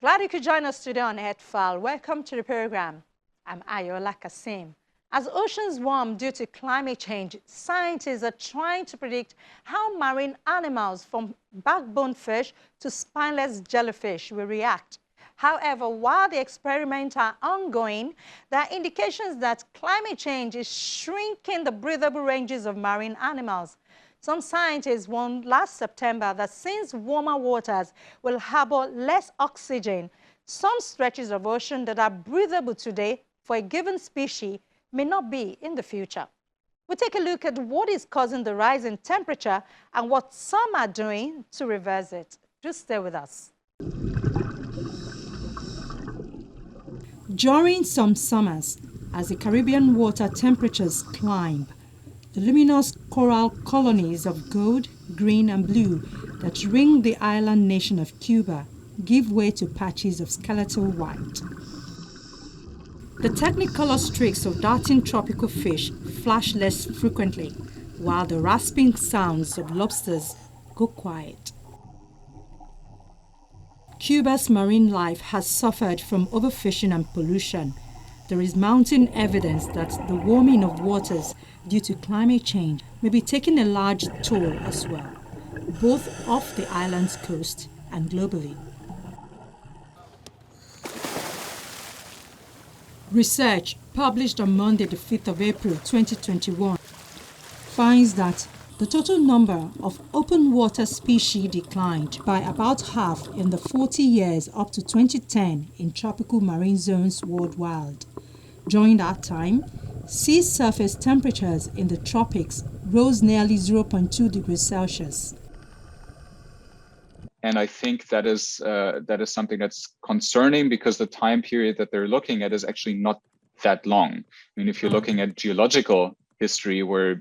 Glad you could join us today on Earthfile. Welcome to the program. I'm Ayola Kasim. As oceans warm due to climate change, scientists are trying to predict how marine animals from backbone fish to spineless jellyfish will react. However, while the experiments are ongoing, there are indications that climate change is shrinking the breathable ranges of marine animals. Some scientists warned last September that since warmer waters will harbor less oxygen, some stretches of ocean that are breathable today for a given species may not be in the future. We'll take a look at what is causing the rise in temperature and what some are doing to reverse it. Just stay with us. During some summers, as the Caribbean water temperatures climb, the luminous coral colonies of gold, green and blue that ring the island nation of Cuba give way to patches of skeletal white. The technicolor streaks of darting tropical fish flash less frequently, while the rasping sounds of lobsters go quiet. Cuba's marine life has suffered from overfishing and pollution. There is mounting evidence that the warming of waters due to climate change may be taking a large toll as well, both off the island's coast and globally. Research published on Monday, the 5th of April 2021, finds that the total number of open water species declined by about half in the 40 years up to 2010 in tropical marine zones worldwide. During that time, sea surface temperatures in the tropics rose nearly 0.2 degrees Celsius. And I think that is something that's concerning because the time period that they're looking at is actually not that long. I mean, if you're looking at geological history where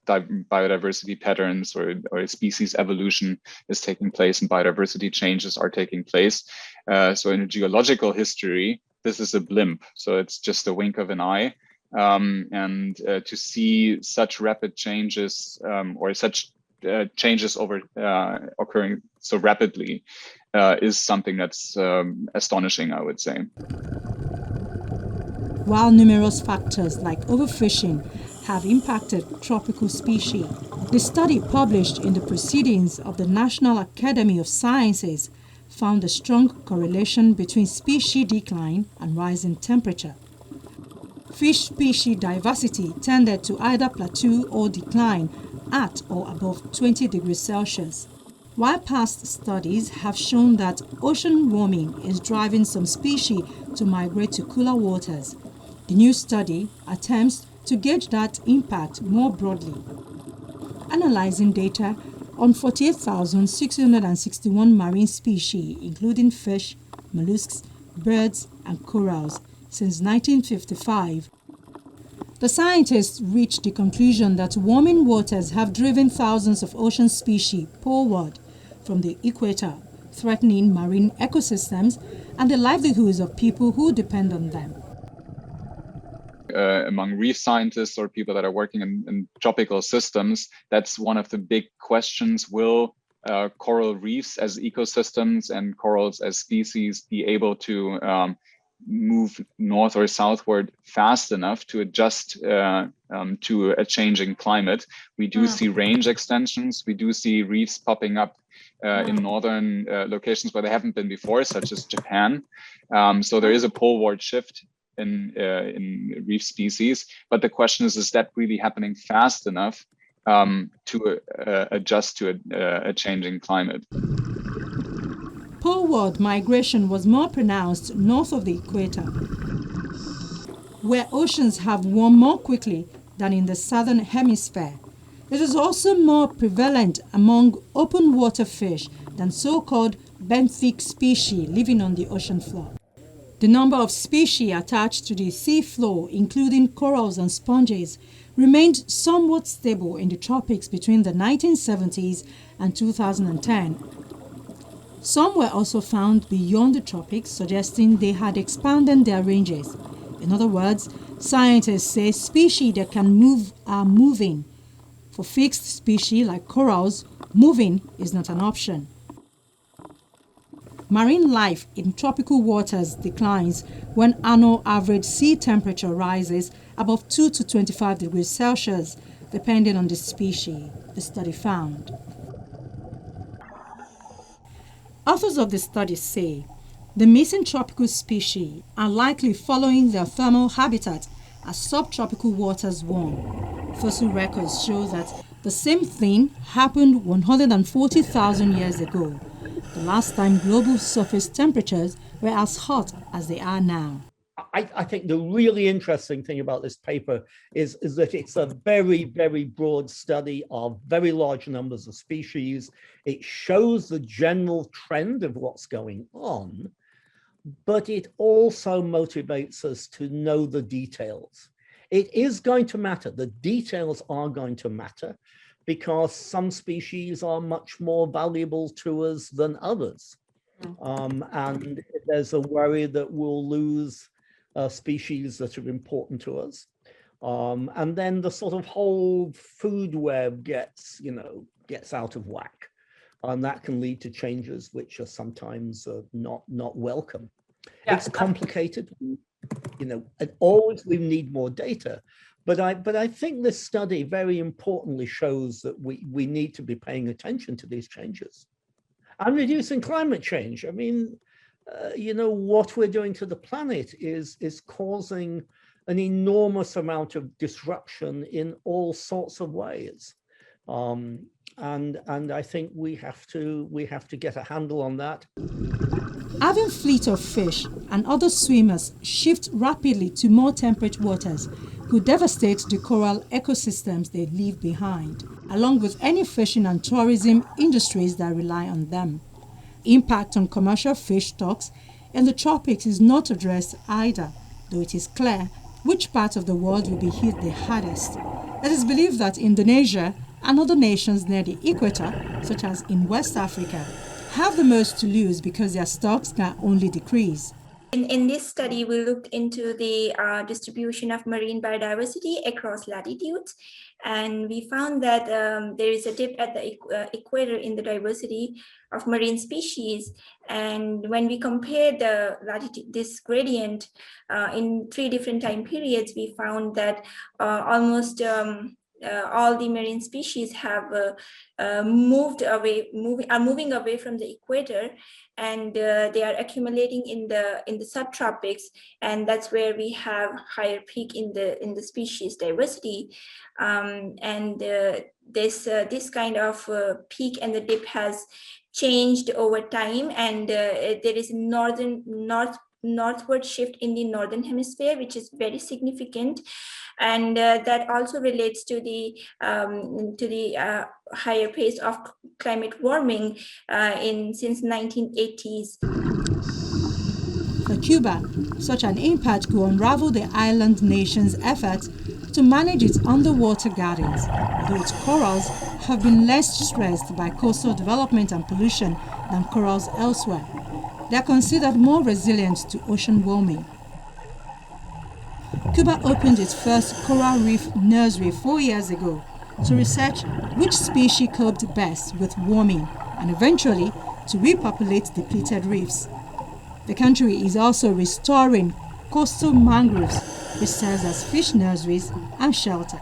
biodiversity patterns or species evolution is taking place and biodiversity changes are taking place. So in a geological history, this is a blimp. So it's just a wink of an eye. And to see such rapid changes or such changes occurring so rapidly is something that's astonishing, I would say. While numerous factors like overfishing have impacted tropical species, the study published in the Proceedings of the National Academy of Sciences found a strong correlation between species decline and rising temperature. Fish species diversity tended to either plateau or decline at or above 20 degrees Celsius. While past studies have shown that ocean warming is driving some species to migrate to cooler waters, the new study attempts to gauge that impact more broadly. Analyzing data on 48,661 marine species, including fish, mollusks, birds, and corals, since 1955, the scientists reached the conclusion that warming waters have driven thousands of ocean species poleward from the equator, threatening marine ecosystems and the livelihoods of people who depend on them. Among reef scientists or people that are working in tropical systems, that's one of the big questions. Will coral reefs as ecosystems and corals as species be able to move north or southward fast enough to adjust to a changing climate? We do see range extensions. We do see reefs popping up in northern locations where they haven't been before, such as Japan. So there is a poleward shift in reef species, but the question is that really happening fast enough to adjust to a changing climate? Poleward migration was more pronounced north of the equator, where oceans have warmed more quickly than in the southern hemisphere. It is also more prevalent among open water fish than so-called benthic species living on the ocean floor. The number of species attached to the sea floor, including corals and sponges, remained somewhat stable in the tropics between the 1970s and 2010. Some were also found beyond the tropics, suggesting they had expanded their ranges. In other words, scientists say species that can move are moving. For fixed species like corals, moving is not an option. Marine life in tropical waters declines when annual average sea temperature rises above 2 to 25 degrees Celsius, depending on the species, the study found. Authors of the study say the missing tropical species are likely following their thermal habitat as subtropical waters warm. Fossil records show that the same thing happened 140,000 years ago, the last time global surface temperatures were as hot as they are now. I think the really interesting thing about this paper is that it's a very, very broad study of very large numbers of species. It shows the general trend of what's going on, but it also motivates us to know the details. It is going to matter. The details are going to matter because some species are much more valuable to us than others. And there's a worry that we'll lose species that are important to us. And then the sort of whole food web gets out of whack. And that can lead to changes which are sometimes not welcome. Yeah. It's complicated, and always we need more data. But I think this study very importantly shows that we need to be paying attention to these changes. And reducing climate change. I mean, what we're doing to the planet is causing an enormous amount of disruption in all sorts of ways. And I think we have to get a handle on that. Having fleet of fish and other swimmers shift rapidly to more temperate waters could devastate the coral ecosystems they leave behind, along with any fishing and tourism industries that rely on them. Impact on commercial fish stocks in the tropics is not addressed either, though it is clear which part of the world will be hit the hardest. It is believed that Indonesia and other nations near the equator, such as in West Africa, have the most to lose because their stocks can only decrease. In this study, we looked into the distribution of marine biodiversity across latitudes, and we found that there is a dip at the equator in the diversity of marine species. And when we compare this gradient in 3 different time periods, we found that almost all the marine species have moving away from the equator, and they are accumulating in the subtropics, and that's where we have higher peak in the species diversity. This kind of peak and the dip has changed over time, and there is northward shift in the northern hemisphere, which is very significant, and that also relates to the higher pace of climate warming since 1980s. For Cuba, such an impact could unravel the island nation's efforts to manage its underwater gardens, though its corals have been less stressed by coastal development and pollution than corals elsewhere. They are considered more resilient to ocean warming. Cuba opened its first coral reef nursery 4 years ago to research which species coped best with warming and eventually to repopulate depleted reefs. The country is also restoring coastal mangroves, which serves as fish nurseries and shelter.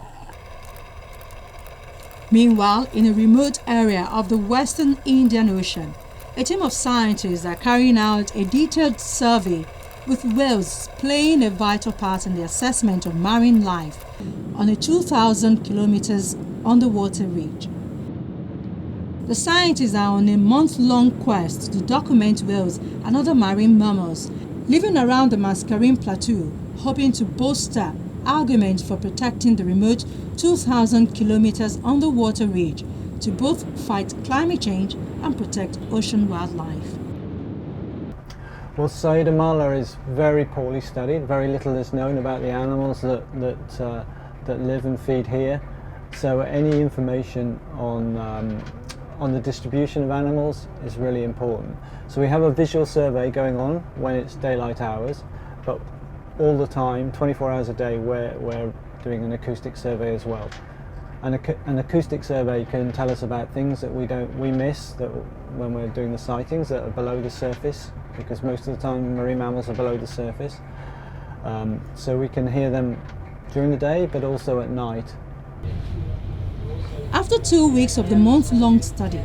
Meanwhile, in a remote area of the western Indian Ocean, a team of scientists are carrying out a detailed survey with whales playing a vital part in the assessment of marine life on a 2,000 kilometers underwater ridge. The scientists are on a month-long quest to document whales and other marine mammals living around the Mascarene Plateau, hoping to bolster arguments for protecting the remote 2,000 kilometers underwater ridge to both fight climate change and protect ocean wildlife. Well, Saidamala is very poorly studied. Very little is known about the animals that live and feed here. So any information on the distribution of animals is really important. So we have a visual survey going on when it's daylight hours, but all the time, 24 hours a day, we're doing an acoustic survey as well. An acoustic survey can tell us about things that we miss that when we're doing the sightings that are below the surface, because most of the time marine mammals are below the surface. So we can hear them during the day, but also at night. After 2 weeks of the month-long study,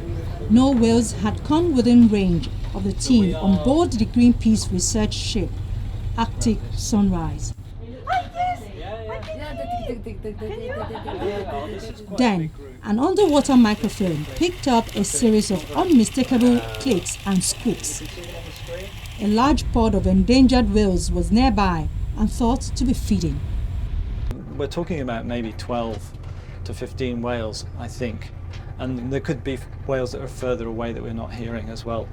no whales had come within range of the team on board the Greenpeace research ship, Arctic Sunrise. Then, an underwater microphone picked up a series of unmistakable clicks and squeaks. A large pod of endangered whales was nearby and thought to be feeding. We're talking about maybe 12 to 15 whales, I think. And there could be whales that are further away that we're not hearing as well.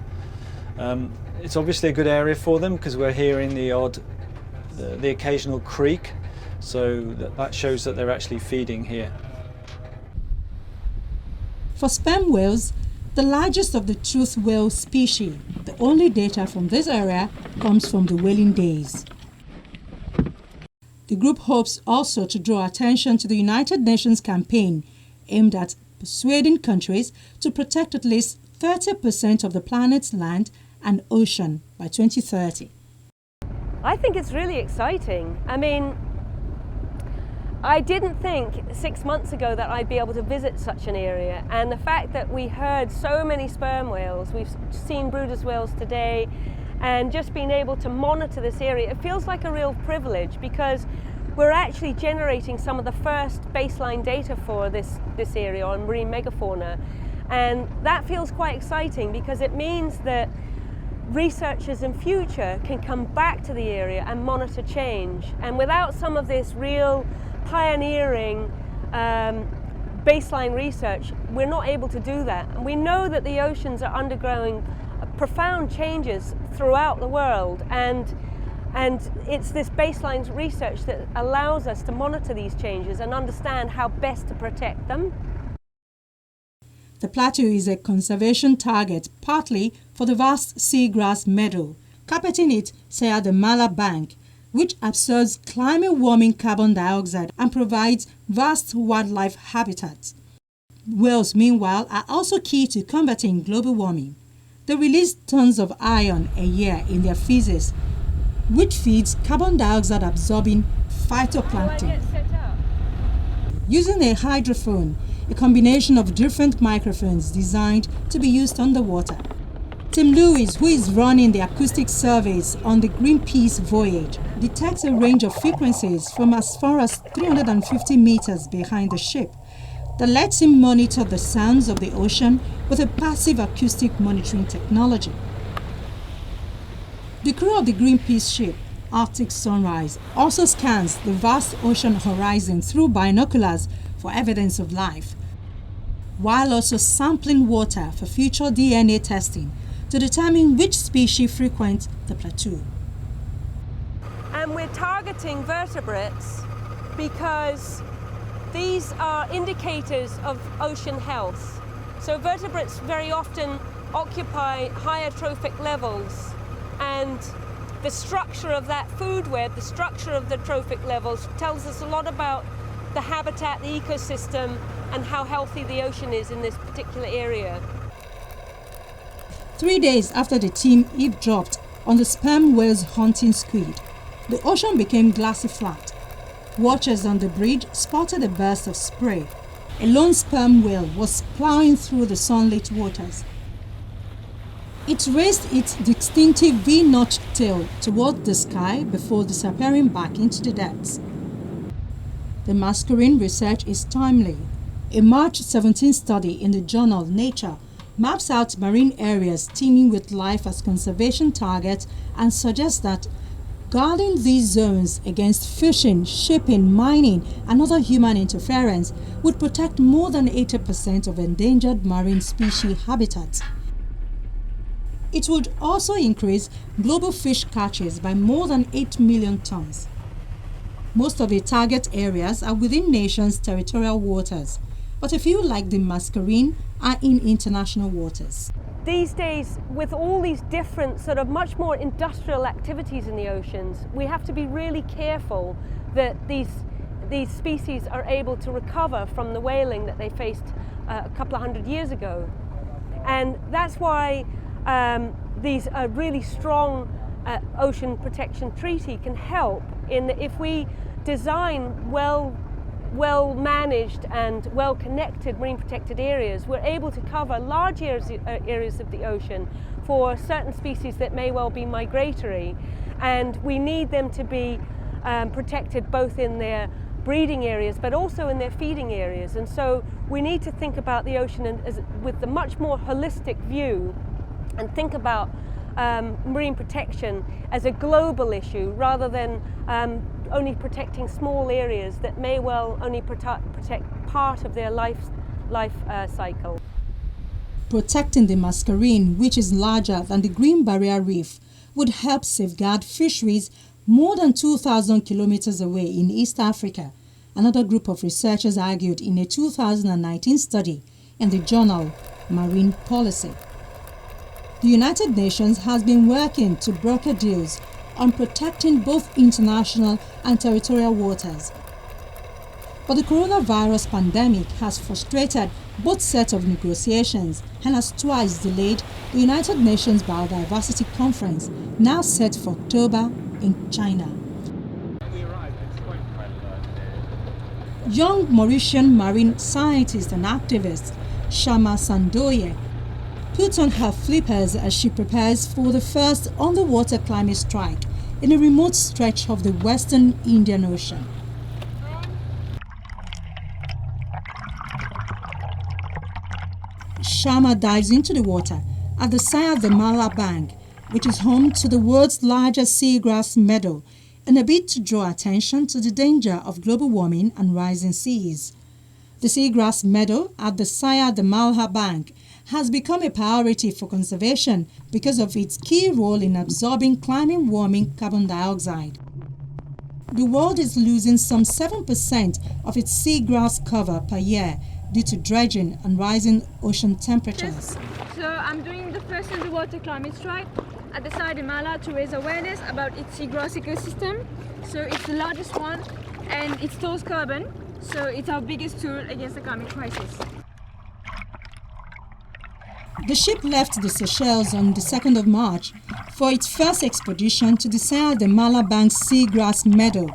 It's obviously a good area for them because we're hearing the occasional creak, so that shows that they're actually feeding here. For sperm whales, the largest of the toothed whale species, the only data from this area comes from the whaling days. The group hopes also to draw attention to the United Nations campaign aimed at persuading countries to protect at least 30% of the planet's land and ocean by 2030. I think it's really exciting. I mean, I didn't think 6 months ago that I'd be able to visit such an area, and the fact that we heard so many sperm whales, we've seen Bryde's whales today, and just being able to monitor this area, it feels like a real privilege because we're actually generating some of the first baseline data for this area on marine megafauna, and that feels quite exciting because it means that researchers in future can come back to the area and monitor change. And without some of this real pioneering baseline research, we're not able to do that. And we know that the oceans are undergoing profound changes throughout the world, and it's this baseline research that allows us to monitor these changes and understand how best to protect them. The plateau is a conservation target partly for the vast seagrass meadow. Carpeting it sail the Mala Bank, which absorbs climate-warming carbon dioxide and provides vast wildlife habitats. Whales, meanwhile, are also key to combating global warming. They release tons of iron a year in their feces, which feeds carbon dioxide absorbing phytoplankton. Using a hydrophone, a combination of different microphones designed to be used underwater, Tim Lewis, who is running the acoustic surveys on the Greenpeace voyage, detects a range of frequencies from as far as 350 meters behind the ship that lets him monitor the sounds of the ocean with a passive acoustic monitoring technology. The crew of the Greenpeace ship, Arctic Sunrise, also scans the vast ocean horizon through binoculars for evidence of life, while also sampling water for future DNA testing to determine which species frequent the plateau. And we're targeting vertebrates because these are indicators of ocean health. So vertebrates very often occupy higher trophic levels, and the structure of that food web, the structure of the trophic levels, tells us a lot about the habitat, the ecosystem, and how healthy the ocean is in this particular area. 3 days after the team eavesdropped on the sperm whales hunting squid, the ocean became glassy flat. Watchers on the bridge spotted a burst of spray. A lone sperm whale was plowing through the sunlit waters. It raised its distinctive V-notched tail toward the sky before disappearing back into the depths. The masculine research is timely. A March 17 study in the journal Nature maps out marine areas teeming with life as conservation targets and suggests that guarding these zones against fishing, shipping, mining, and other human interference would protect more than 80% of endangered marine species habitats. It would also increase global fish catches by more than 8 million tons. Most of the target areas are within nations' territorial waters, but a few, like the mascarene, are in international waters. These days, with all these different sort of much more industrial activities in the oceans, we have to be really careful that these species are able to recover from the whaling that they faced a couple of hundred years ago. And that's why these really strong ocean protection treaty can help in that if we design well managed and well connected marine protected areas, we're able to cover large areas of the ocean for certain species that may well be migratory, and we need them to be protected both in their breeding areas but also in their feeding areas. And so we need to think about the ocean with a much more holistic view and think about marine protection as a global issue rather than only protecting small areas that may well only protect part of their life cycle. Protecting the mascarene, which is larger than the Green Barrier Reef, would help safeguard fisheries more than 2,000 kilometers away in East Africa, another group of researchers argued in a 2019 study in the journal Marine Policy. The United Nations has been working to broker deals on protecting both international and territorial waters. But the coronavirus pandemic has frustrated both sets of negotiations and has twice delayed the United Nations Biodiversity Conference, now set for October in China. Young Mauritian marine scientist and activist Shama Sandoye put on her flippers as she prepares for the first underwater climate strike in a remote stretch of the western Indian Ocean. Shama dives into the water at the Saya de Mala Bank, which is home to the world's largest seagrass meadow, in a bid to draw attention to the danger of global warming and rising seas. The seagrass meadow at the Saya de Malha Bank has become a priority for conservation because of its key role in absorbing climate-warming carbon dioxide. The world is losing some 7% of its seagrass cover per year due to dredging and rising ocean temperatures. So I'm doing the first underwater climate strike at the Saya de Mala to raise awareness about its seagrass ecosystem. So it's the largest one and it stores carbon, so it's our biggest tool against the climate crisis. The ship left the Seychelles on the 2nd of March for its first expedition to the Saya de Mala Bank Seagrass Meadow,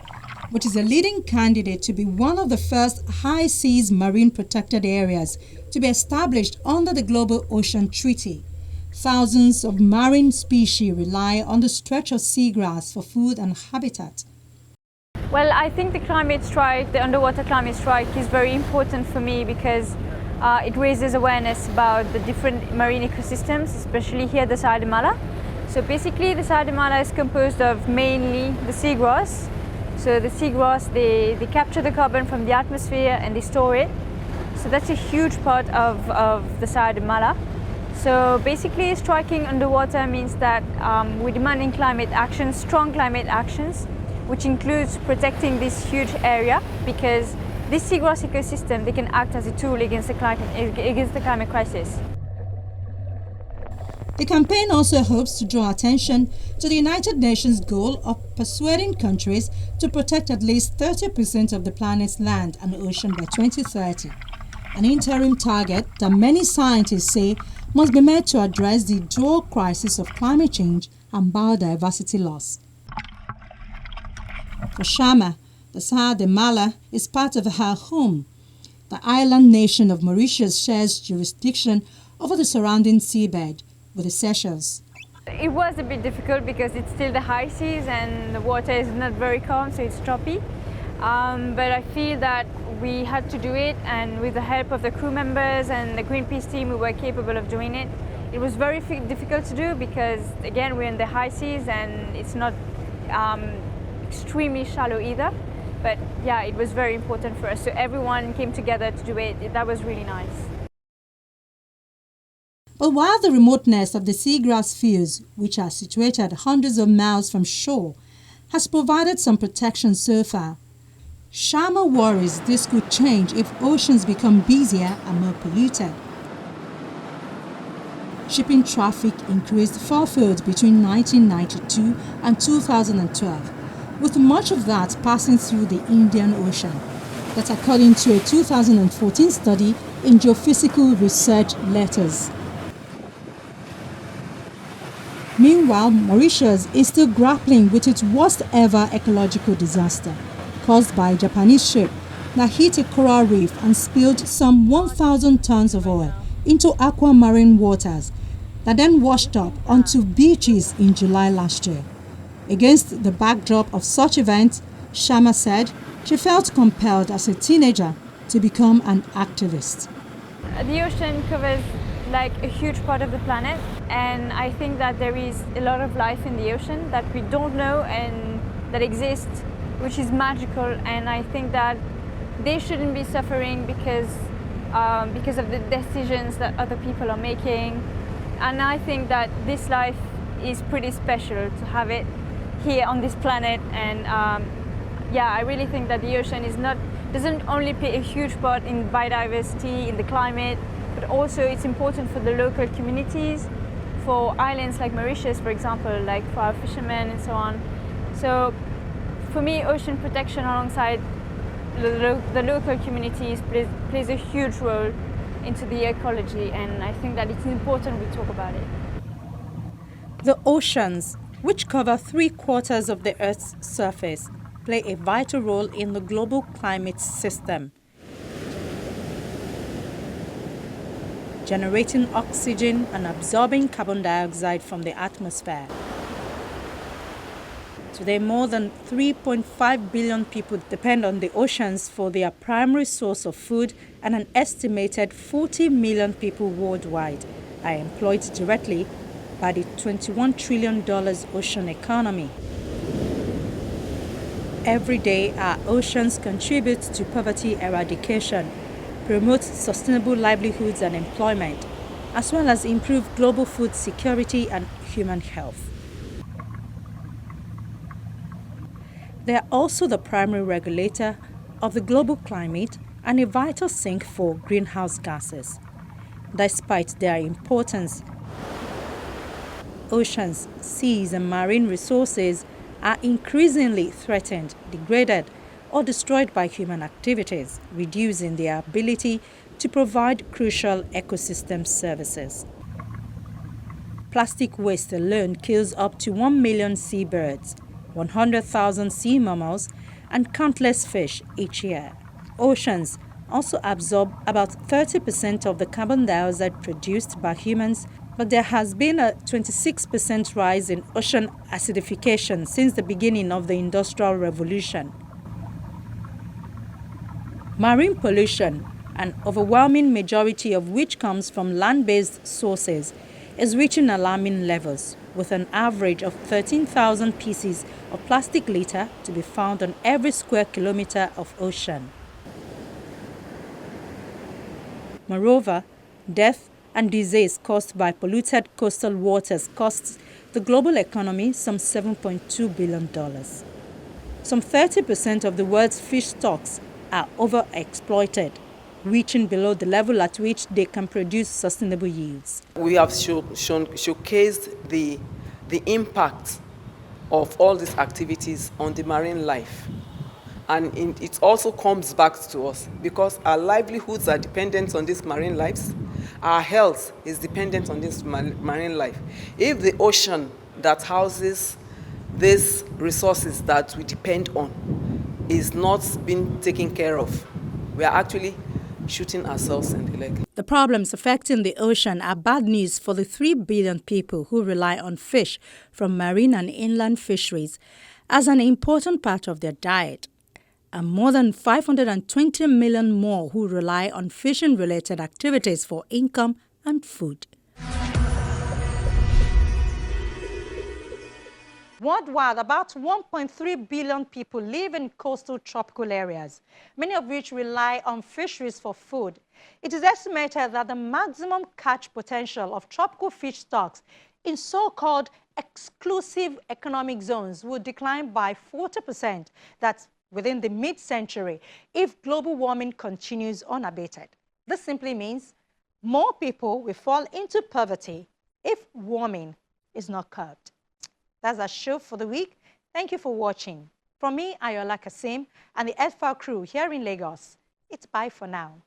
which is a leading candidate to be one of the first high seas marine protected areas to be established under the Global Ocean Treaty. Thousands of marine species rely on the stretch of seagrass for food and habitat. Well, I think the underwater climate strike is very important for me because it raises awareness about the different marine ecosystems, especially here at the Saya de Mala. So basically the Saya de Mala is composed of mainly the seagrass. So the seagrass, they capture the carbon from the atmosphere and they store it. So that's a huge part of the Saya de Mala. So basically striking underwater means that we're demanding climate action, strong climate actions, which includes protecting this huge area because this seagrass ecosystem, they can act as a tool against the climate crisis. The campaign also hopes to draw attention to the United Nations goal of persuading countries to protect at least 30% of the planet's land and ocean by 2030, an interim target that many scientists say must be made to address the dual crisis of climate change and biodiversity loss. For Shama, the Saya de Mala is part of her home. The island nation of Mauritius shares jurisdiction over the surrounding seabed with the Seychelles. It was a bit difficult because it's still the high seas and the water is not very calm, so it's choppy. But I feel that we had to do it, and with the help of the crew members and the Greenpeace team, we were capable of doing it. It was very difficult to do because, again, we're in the high seas and it's not extremely shallow either. But yeah, it was very important for us. So everyone came together to do it. That was really nice. But while the remoteness of the seagrass fields, which are situated hundreds of miles from shore, has provided some protection so far, Shama worries this could change if oceans become busier and more polluted. Shipping traffic increased fourfold between 1992 and 2012, with much of that passing through the Indian Ocean. That's according to a 2014 study in Geophysical Research Letters. Meanwhile, Mauritius is still grappling with its worst ever ecological disaster caused by a Japanese ship that hit a coral reef and spilled some 1,000 tons of oil into aquamarine waters that then washed up onto beaches in July last year. Against the backdrop of such events, Sharma said she felt compelled as a teenager to become an activist. The ocean covers like a huge part of the planet, and I think that there is a lot of life in the ocean that we don't know and that exists, which is magical, and I think that they shouldn't be suffering because of the decisions that other people are making. And I think that this life is pretty special to have it here on this planet, and yeah, I really think that the ocean doesn't only play a huge part in biodiversity, in the climate, but also it's important for the local communities, for islands like Mauritius, for example, like for our fishermen and so on. So for me, ocean protection alongside the local communities plays a huge role into the ecology, and I think that it's important we talk about it. The oceans, which cover 3/4 of the Earth's surface, play a vital role in the global climate system, generating oxygen and absorbing carbon dioxide from the atmosphere. Today, more than 3.5 billion people depend on the oceans for their primary source of food, and an estimated 40 million people worldwide are employed directly by the $21 trillion ocean economy. Every day, our oceans contribute to poverty eradication, promote sustainable livelihoods and employment, as well as improve global food security and human health. They are also the primary regulator of the global climate and a vital sink for greenhouse gases. Despite their importance, oceans, seas, and marine resources are increasingly threatened, degraded, or destroyed by human activities, reducing their ability to provide crucial ecosystem services. Plastic waste alone kills up to 1 million seabirds, 100,000 sea mammals, and countless fish each year. Oceans also absorb about 30% of the carbon dioxide produced by humans, but there has been a 26% rise in ocean acidification since the beginning of the Industrial Revolution. Marine pollution, an overwhelming majority of which comes from land-based sources, is reaching alarming levels, with an average of 13,000 pieces of plastic litter to be found on every square kilometer of ocean. Moreover, death and disease caused by polluted coastal waters costs the global economy some $7.2 billion. Some 30% of the world's fish stocks are overexploited, reaching below the level at which they can produce sustainable yields. We have showcased the impact of all these activities on the marine life. And it also comes back to us because our livelihoods are dependent on these marine lives. Our health is dependent on this marine life. If the ocean that houses these resources that we depend on is not being taken care of, we are actually shooting ourselves in the leg. The problems affecting the ocean are bad news for the 3 billion people who rely on fish from marine and inland fisheries as an important part of their diet, and more than 520 million more who rely on fishing-related activities for income and food. Worldwide, about 1.3 billion people live in coastal tropical areas, many of which rely on fisheries for food. It is estimated that the maximum catch potential of tropical fish stocks in so-called exclusive economic zones will decline by 40%. That's within the mid-century if global warming continues unabated. This simply means more people will fall into poverty if warming is not curbed. That's our show for the week. Thank you for watching. From me, Ayola Kasim, and the Earthfile crew here in Lagos, it's bye for now.